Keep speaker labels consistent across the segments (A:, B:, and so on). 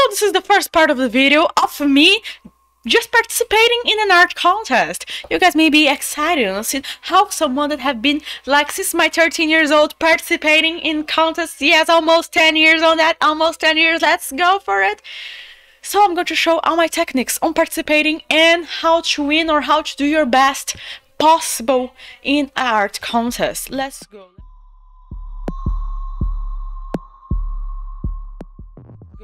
A: this is the first part of the video of me just participating in an art contest. You guys may be excited to see how someone that have been like since my 13 years old participating in contests. Yes, almost 10 years on that, almost 10 years, let's go for it. So I'm going to show all my techniques on participating and how to win or how to do your best possible in art contest. Let's go.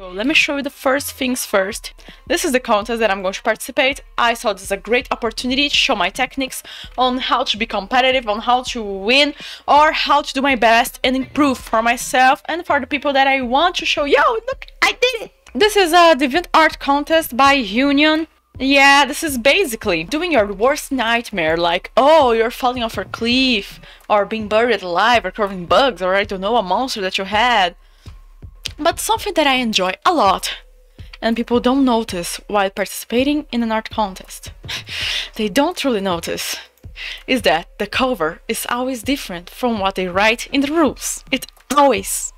A: Let me show you the first things first. This is the contest that I'm going to participate. I saw this as a great opportunity to show my techniques on how to be competitive, on how to win, or how to do my best and improve for myself and for the people that I want to show. Yo, look, I did it! This is a DeviantArt contest by Union. Yeah, this is basically doing your worst nightmare, like, oh, you're falling off a cliff, or being buried alive, or covering bugs, or I don't know, a monster that you had. But something that I enjoy a lot, and people don't notice while participating in an art contest, they don't really notice, is that the cover is always different from what they write in the rules. It's always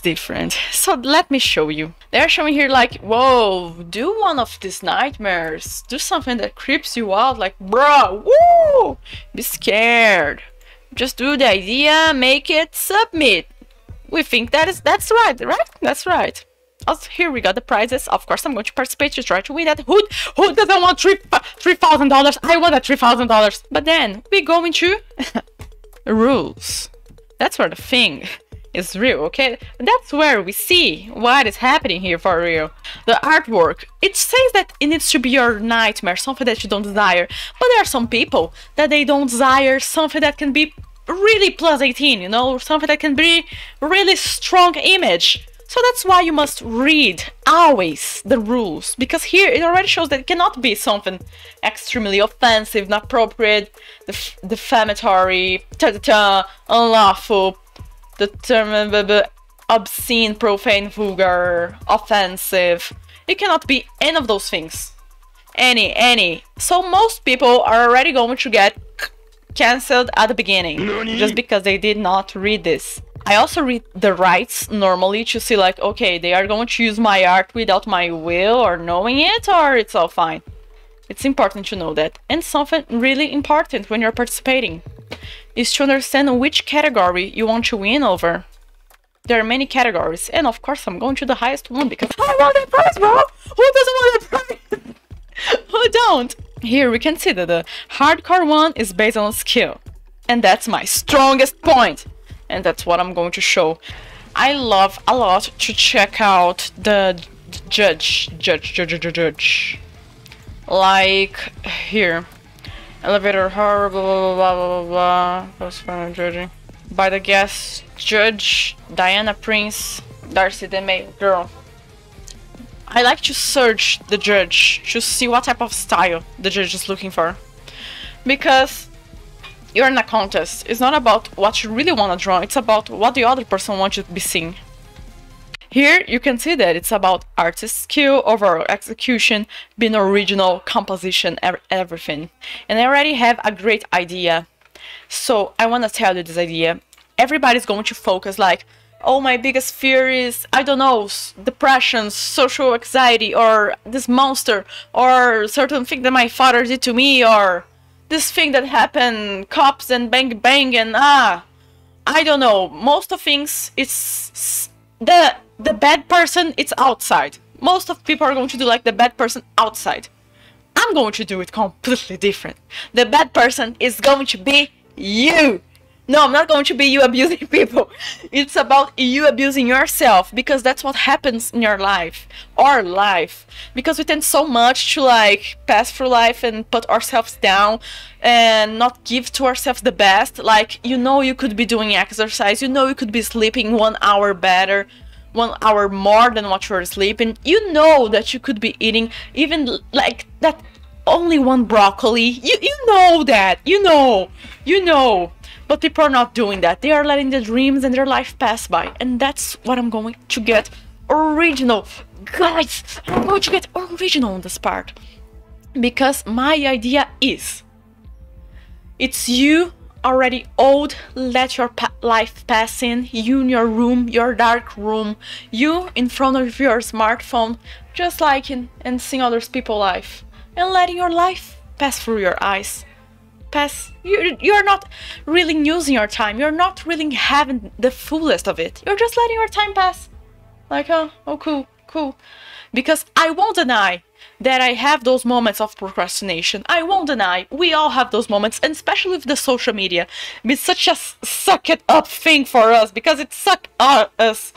A: different. So let me show you. They're showing here like, whoa, do one of these nightmares. Do something that creeps you out, like, bro, woo, be scared. Just do the idea, make it, submit. We think that's right? That's right. Also, here we got the prizes. Of course, I'm going to participate to try to win that. Who doesn't want $3,000? I want that $3,000. But then we go into rules. That's where the thing is real, okay? That's where we see what is happening here for real. The artwork, it says that it needs to be your nightmare, something that you don't desire. But there are some people that they don't desire something that can be really plus 18, you know, something that can be really strong image. So that's why you must read always the rules, because here it already shows that it cannot be something extremely offensive, inappropriate, defamatory, unlawful, obscene, profane, vulgar, offensive. It cannot be any of those things. Any. So most people are already going to get cancelled at the beginning just because they did not read this. I also read the rights normally to see like, okay, they are going to use my art without my will or knowing it, or it's all fine. It's important to know that. And something really important when you're participating is to understand which category you want to win over. There are many categories, and of course I'm going to the highest one because I want that prize, bro! Who doesn't want that prize? Who don't? Here we can see that the hardcore one is based on skill, and that's my strongest point, and that's what I'm going to show. I love a lot to check out the judge. Like here, elevator horror, blah blah blah blah blah blah. Judging by the guest judge Diana Prince, Darcy the May girl. I like to search the judge to see what type of style the judge is looking for. Because you're in a contest. It's not about what you really want to draw, it's about what the other person wants you to be seeing. Here you can see that it's about artist skill, overall execution, being original, composition, everything. And I already have a great idea. So I want to tell you this idea. Everybody's going to focus like, oh, my biggest fear is, I don't know, depression, social anxiety, or this monster, or certain thing that my father did to me, or this thing that happened, cops and bang bang, and I don't know. Most of things, it's the bad person, it's outside. Most of people are going to do like the bad person outside. I'm going to do it completely different. The bad person is going to be you. No, I'm not going to be you abusing people. It's about you abusing yourself, because that's what happens in your life, our life. Because we tend so much to like pass through life and put ourselves down and not give to ourselves the best. Like, you know, you could be doing exercise, you know, you could be sleeping 1 hour better, 1 hour more than what you're sleeping. You know that you could be eating even like that only one broccoli. You know that, you know. But people are not doing that. They are letting their dreams and their life pass by. And that's what I'm going to get original. Guys, I'm going to get original on this part. Because my idea is, it's you already old, let your life pass in. You in your room, your dark room, you in front of your smartphone, just liking and seeing other people's life and letting your life pass through your eyes. You're not really using your time. You're not really having the fullest of it. You're just letting your time pass. Like, oh cool. Because I won't deny that I have those moments of procrastination. I won't deny. We all have those moments, and especially with the social media. It's such a suck it up thing for us because it sucks us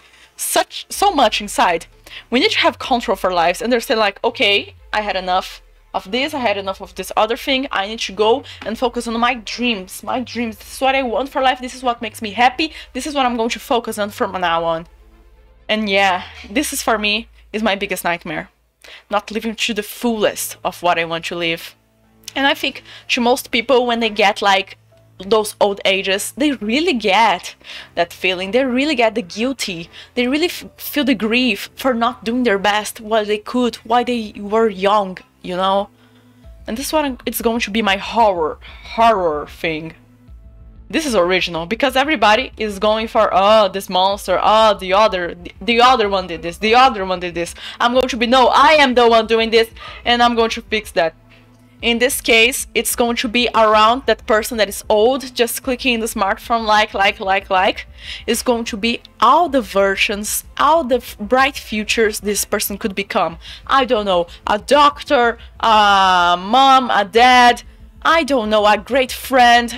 A: so much inside. We need to have control of our lives and understand like, okay, I had enough of this, I had enough of this other thing. I need to go and focus on my dreams. This is what I want for life. This is what makes me happy. This is what I'm going to focus on from now on. And yeah, this is for me is my biggest nightmare. Not living to the fullest of what I want to live. And I think to most people when they get like those old ages, they really get that feeling. They really get the guilty. They really feel the grief for not doing their best while they could, while they were young, you know? And this one, it's going to be my horror thing. This is original because everybody is going for, oh, this monster, oh, the other one did this, the other one did this. I'm going to be, no, I am the one doing this and I'm going to fix that. In this case, it's going to be around that person that is old, just clicking the smartphone like. It's going to be all the versions, all the bright futures this person could become. I don't know, a doctor, a mom, a dad, I don't know, a great friend,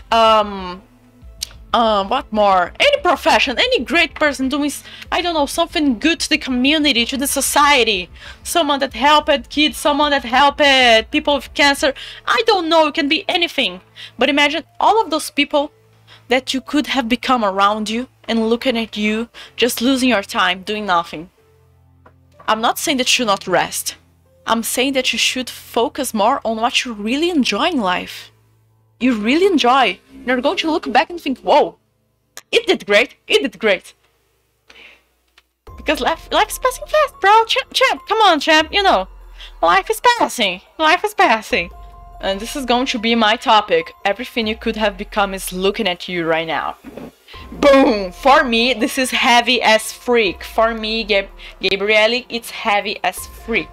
A: what more? Any profession, any great person doing, I don't know, something good to the community, to the society. Someone that helped kids, someone that helped people with cancer. I don't know, it can be anything. But imagine all of those people that you could have become around you and looking at you, just losing your time, doing nothing. I'm not saying that you should not rest. I'm saying that you should focus more on what you really enjoy in life. You really enjoy. You're going to look back and think, whoa, it did great. Because life is passing fast, bro. Champ, come on, champ. You know, life is passing. And this is going to be my topic. Everything you could have become is looking at you right now. Boom! For me, this is heavy as freak. For me, GabyReally, it's heavy as freak.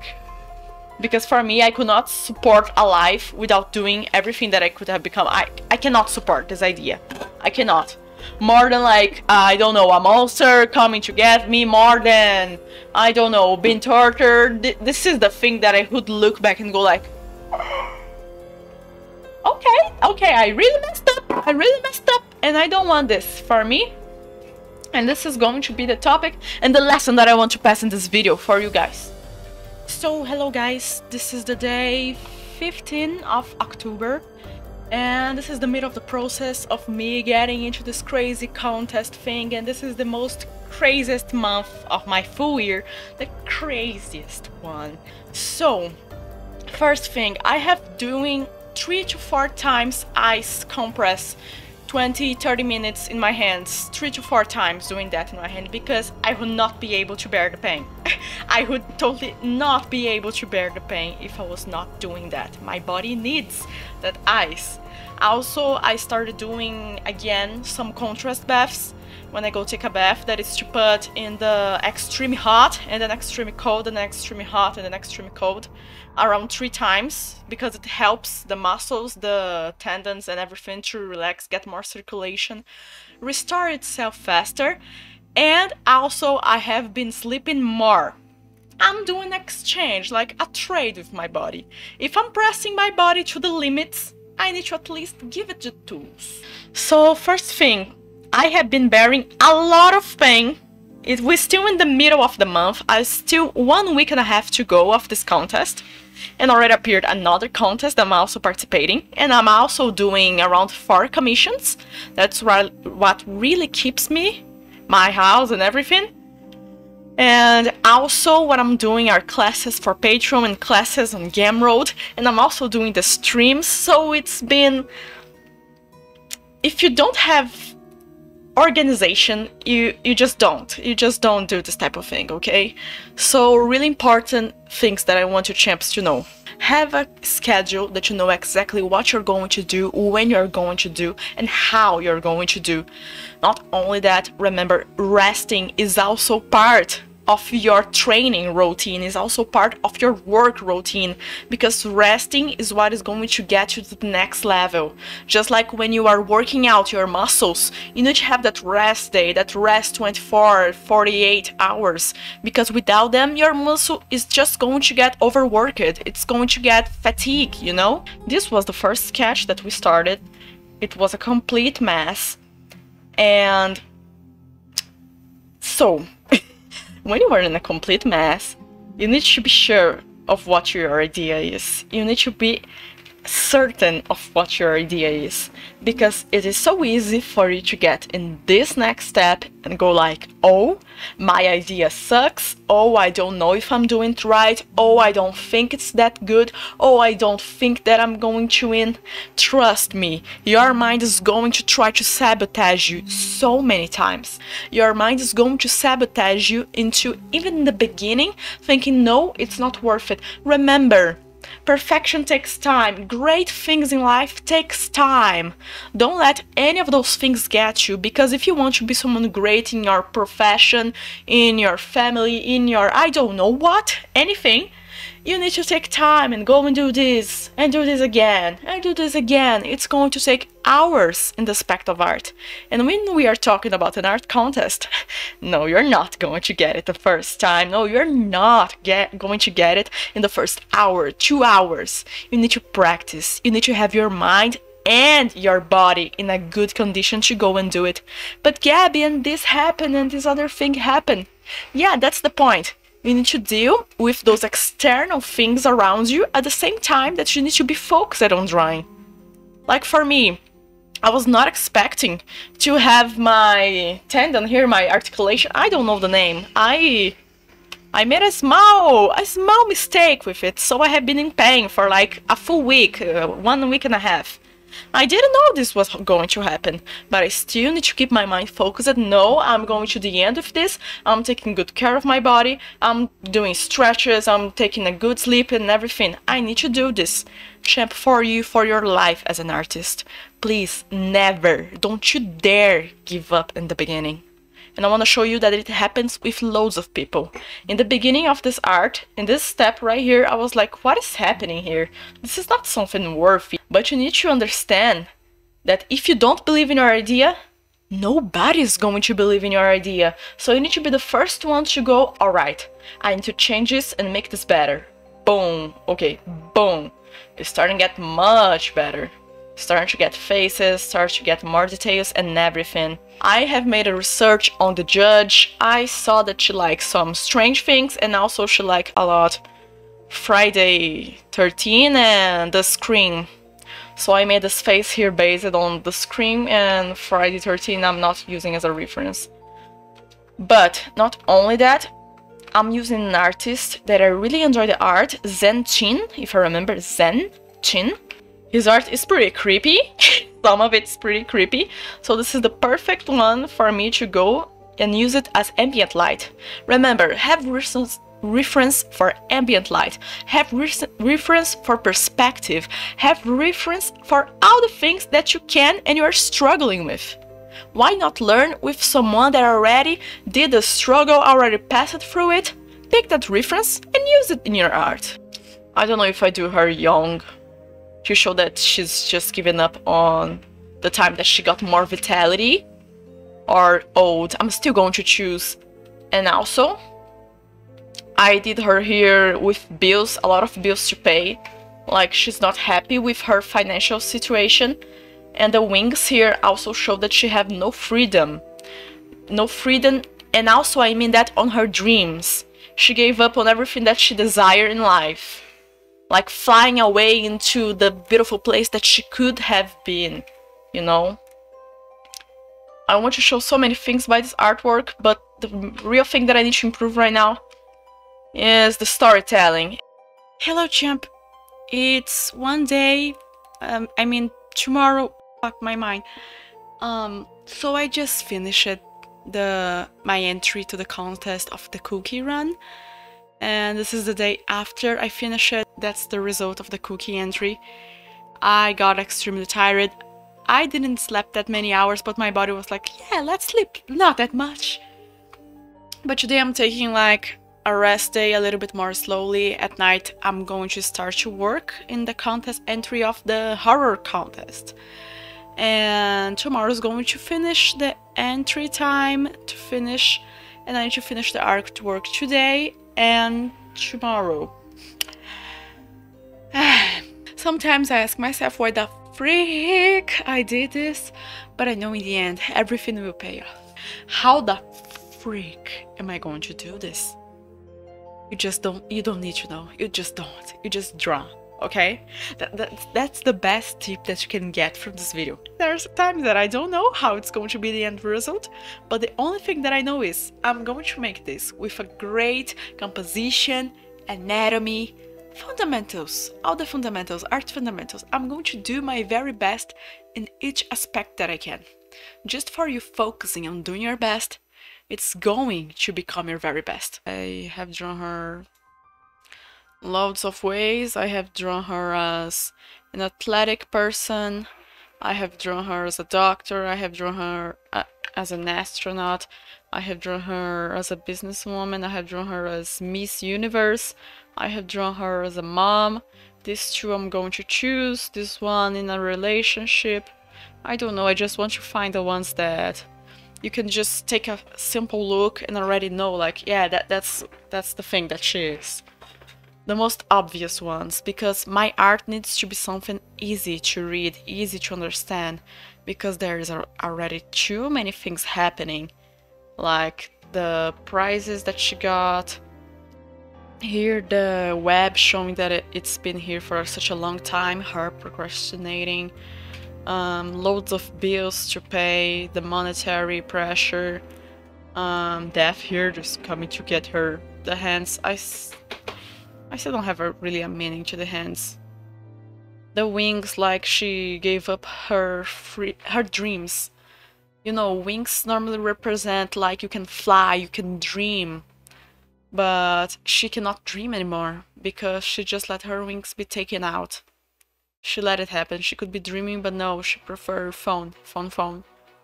A: Because for me, I could not support a life without doing everything that I could have become. I cannot support this idea. I cannot. More than like, I don't know, a monster coming to get me. More than, I don't know, being tortured. This is the thing that I would look back and go like, okay, I really messed up. And I don't want this for me. And this is going to be the topic and the lesson that I want to pass in this video for you guys. So hello guys, this is the day 15 of October and this is the middle of the process of me getting into this crazy contest thing, and this is the most craziest month of my full year, the craziest one. So first thing, I have doing 3 to 4 times ice compress, 20-30 minutes in my hands, 3 to 4 times doing that in my hand, because I would not be able to bear the pain. I would totally not be able to bear the pain if I was not doing that. My body needs that ice. Also, I started doing again some contrast baths when I go take a bath, that is to put in the extreme hot and then extreme cold and then extreme hot and then extreme cold around 3 times, because it helps the muscles, the tendons and everything to relax, get more circulation, restore itself faster. And also I have been sleeping more. I'm doing exchange, like a trade with my body. If I'm pressing my body to the limits, I need to at least give it the tools. So first thing, I have been bearing a lot of pain. We're still in the middle of the month. I still 1 week and a half to go of this contest. And already appeared another contest I'm also participating. And I'm also doing around 4 commissions. That's what really keeps me, my house and everything. And also what I'm doing are classes for Patreon and classes on Gumroad. And I'm also doing the streams. So it's been... If you don't have organization, you just don't do this type of thing, okay? So really important things that I want you champs to know. Have a schedule that you know exactly what you're going to do, when you're going to do, and how you're going to do. Not only that, remember, resting is also part of your training routine, is also part of your work routine, because resting is what is going to get you to the next level. Just like when you are working out your muscles, you need to have that rest day, that rest 24, 48 hours, because without them your muscle is just going to get overworked, it's going to get fatigue, you know? This was the first sketch that we started. It was a complete mess. And so when you are in a complete mess, you need to be sure of what your idea is. You need to be certain of what your idea is, because it is so easy for you to get in this next step and go like, oh, my idea sucks, oh, I don't know if I'm doing it right, oh, I don't think it's that good, oh, I don't think that I'm going to win. Trust me, your mind is going to try to sabotage you so many times. Your mind is going to sabotage you into, even in the beginning, thinking, no, it's not worth it. Remember, perfection takes time. Great things in life takes time. Don't let any of those things get you, because if you want to be someone great in your profession, in your family, in your I don't know what, anything, you need to take time and go and do this again and do this again. It's going to take hours in the aspect of art. And when we are talking about an art contest, no, you're not going to get it the first time. No, you're not going to get it in the first hour, 2 hours. You need to practice. You need to have your mind and your body in a good condition to go and do it. But Gabby, and this happened and this other thing happened. Yeah, that's the point. You need to deal with those external things around you at the same time that you need to be focused on drawing. Like for me, I was not expecting to have my tendon here, my articulation, I don't know the name. I made a small mistake with it, so I have been in pain for like a full week, 1 week and a half. I didn't know this was going to happen, but I still need to keep my mind focused. No, I'm going to the end of this. I'm taking good care of my body. I'm doing stretches. I'm taking a good sleep and everything. I need to do this. Champ, for you, for your life as an artist. Please, never, don't you dare give up in the beginning. And I want to show you that it happens with loads of people. In the beginning of this art, in this step right here, I was like, what is happening here? This is not something worthy. But you need to understand that if you don't believe in your idea, nobody is going to believe in your idea. So you need to be the first one to go, all right, I need to change this and make this better. Boom. Okay, boom. It's starting to get much better. Starting to get faces, start to get more details and everything. I have made a research on the judge. I saw that she likes some strange things, and also she liked a lot Friday 13 and The Scream. So I made this face here based on The Scream, and Friday 13 I'm not using as a reference. But not only that, I'm using an artist that I really enjoy the art, Zen Chin, if I remember, Zen Chin. His art is pretty creepy. Some of it's pretty creepy. So this is the perfect one for me to go and use it as ambient light. Remember, have reference for ambient light. Have reference for perspective. Have reference for all the things that you can and you are struggling with. Why not learn with someone that already did the struggle, already passed through it? Take that reference and use it in your art. I don't know if I do her young, to show that she's just given up on the time that she got more vitality, or old. I'm still going to choose. And also, I did her here with bills, a lot of bills to pay. Like, she's not happy with her financial situation. And the wings here also show that she have no freedom. No freedom, and also I mean that on her dreams. She gave up on everything that she desired in life. Like flying away into the beautiful place that she could have been, you know? I want to show so many things by this artwork, but the real thing that I need to improve right now is the storytelling. Hello, champ. It's one day, I mean tomorrow, fuck my mind. So I just finished my entry to the contest of the cookie run. And this is the day after I finish it. That's the result of the cookie entry. I got extremely tired. I didn't sleep that many hours, but my body was like, yeah, let's sleep, not that much. But today I'm taking like a rest day a little bit more slowly. At night I'm going to start to work in the contest entry of the horror contest. And tomorrow is going to finish the entry time to finish, and I need to finish the artwork today and tomorrow. Sometimes I ask myself why the freak I did this, but I know in the end everything will pay off. How the freak am I going to do this? You don't need to know. You just don't. You just draw. Okay? That's the best tip that you can get from this video. There's times that I don't know how it's going to be the end result, but the only thing that I know is I'm going to make this with a great composition, anatomy, fundamentals, all the fundamentals, art fundamentals. I'm going to do my very best in each aspect that I can. Just for you focusing on doing your best, it's going to become your very best. I have drawn her loads of ways. I have drawn her as an athletic person. I have drawn her as a doctor. I have drawn her as an astronaut. I have drawn her as a businesswoman. I have drawn her as Miss Universe. I have drawn her as a mom. These two I'm going to choose. This one in a relationship. I don't know. I just want to find the ones that you can just take a simple look and already know, like, yeah, that's the thing that she is. The most obvious ones, because my art needs to be something easy to read, easy to understand, because there is already too many things happening, like the prizes that she got. Here the web showing that it's been here for such a long time, her procrastinating, loads of bills to pay, the monetary pressure, death here just coming to get her the hands. I still don't have really a meaning to the hands. The wings, like she gave up her dreams. You know, wings normally represent like you can fly, you can dream. But she cannot dream anymore because she just let her wings be taken out. She let it happen. She could be dreaming, but no, she preferred phone.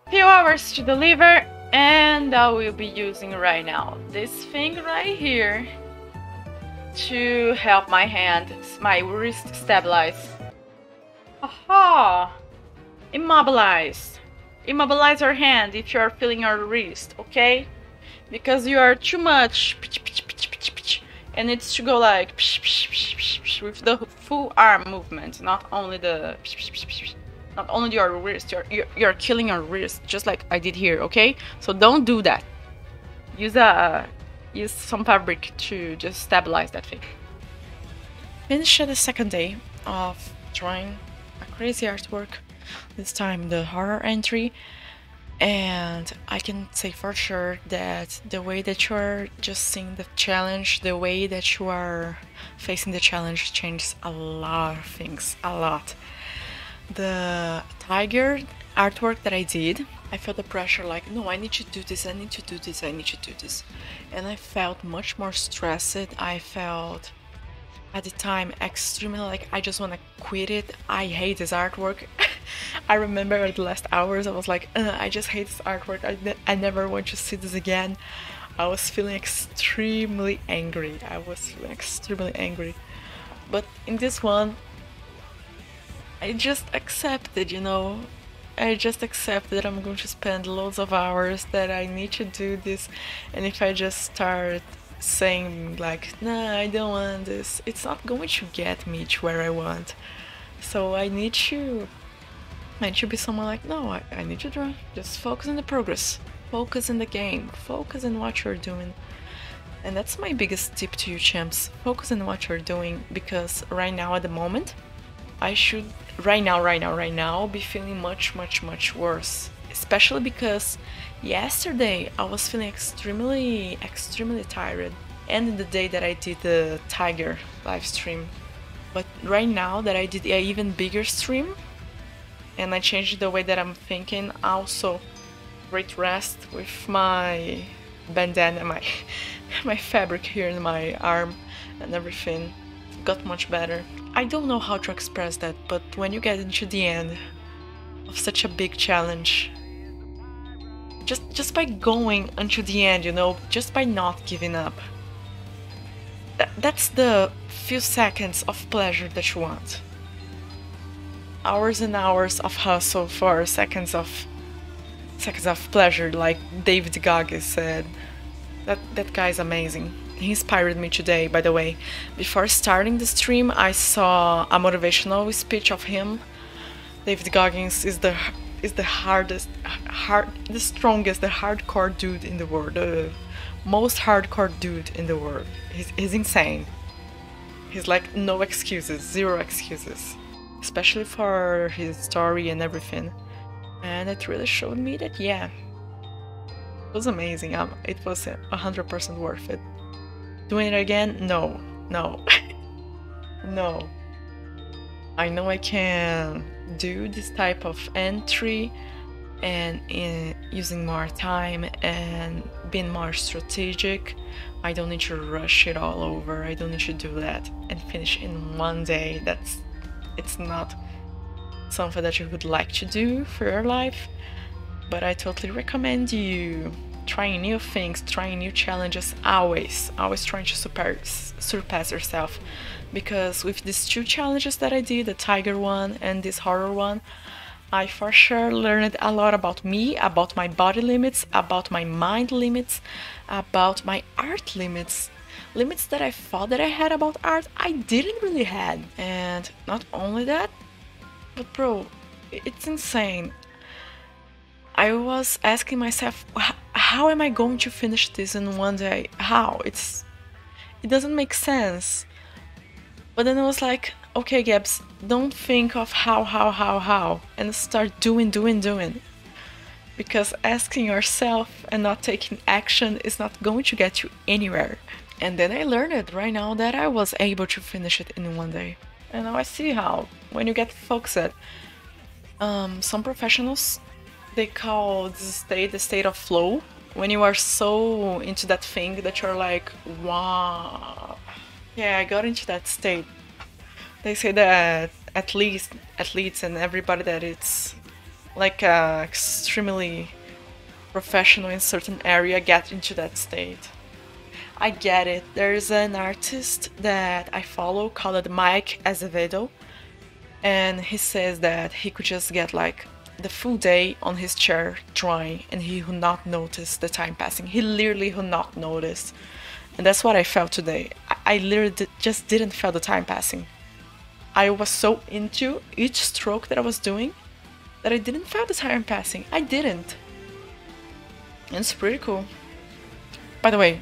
A: Few hours to deliver, and I will be using right now this thing right here to help my hand, my wrist stabilize. Aha! Immobilize. Immobilize your hand if you are feeling your wrist, okay? Because you are too much, and it's to go like with the full arm movement, not only your wrist. You're killing your wrist, just like I did here, okay? So don't do that. Use some fabric to just stabilize that thing. Finished the second day of drawing a crazy artwork, this time the horror entry, and I can say for sure that the way that you are just seeing the challenge, the way that you are facing the challenge changes a lot of things, a lot. The tiger artwork that I did, I felt the pressure like, no, I need to do this, I need to do this, I need to do this. And I felt much more stressed. I felt at the time extremely like I just want to quit it. I hate this artwork. I remember at the last hours I was like, I just hate this artwork. I never want to see this again. I was feeling extremely angry. But in this one, I just accepted, you know. I just accept that I'm going to spend loads of hours, that I need to do this, and if I just start saying like, nah, I don't want this, it's not going to get me to where I want. So I need to be someone like, no, I need to draw, just focus on the progress, focus in the game, focus on what you're doing. And that's my biggest tip to you, champs, focus on what you're doing, because right now at the moment, I should right now be feeling much worse, especially because yesterday I was feeling extremely tired, and the day that I did the tiger live stream. But right now that I did an even bigger stream and I changed the way that I'm thinking, also great rest with my bandana, my fabric here in my arm and everything got much better. I don't know how to express that, but when you get into the end of such a big challenge, just by going until the end, you know, just by not giving up, that's the few seconds of pleasure that you want. Hours and hours of hustle for seconds of pleasure, like David Gaga said. That guy's amazing. He inspired me today, by the way. Before starting the stream, I saw a motivational speech of him. David Goggins is the strongest, the hardcore dude in the world, the most hardcore dude in the world. He's insane. He's like no excuses, zero excuses, especially for his story and everything. And it really showed me that, yeah, it was amazing. It was 100% worth it. Doing it again? No, no, no. I know I can do this type of entry and using more time and being more strategic. I don't need to rush it all over. I don't need to do that and finish in one day. It's not something that you would like to do for your life, but I totally recommend you trying new things, trying new challenges, always trying to surpass yourself. Because with these two challenges that I did, the tiger one and this horror one, I for sure learned a lot about me, about my body limits, about my mind limits, about my art limits. Limits that I thought that I had about art, I didn't really had. And not only that, but bro, it's insane. I was asking myself, how am I going to finish this in one day? How? It doesn't make sense. But then I was like, okay, Gabs, don't think of how, and start doing. Because asking yourself and not taking action is not going to get you anywhere. And then I learned it right now that I was able to finish it in one day. And now I see how, when you get focused, some professionals, they call this state the state of flow. When you are so into that thing that you're like, wow. Yeah, I got into that state. They say that athletes and everybody that it's like extremely professional in certain area get into that state. I get it. There's an artist that I follow called Mike Azevedo, and he says that he could just get like the full day on his chair drawing and he would not notice the time passing. He literally would not notice. And that's what I felt today. I literally just didn't feel the time passing. I was so into each stroke that I was doing that I didn't feel the time passing. I didn't. And it's pretty cool. By the way,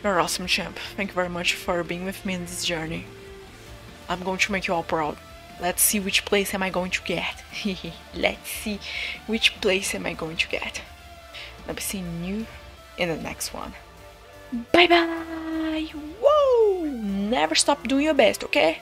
A: you're awesome, champ. Thank you very much for being with me in this journey. I'm going to make you all proud. Let's see which place am I going to get. Let's see which place am I going to get. I'll be seeing you in the next one. Bye bye! Whoa! Never stop doing your best, okay?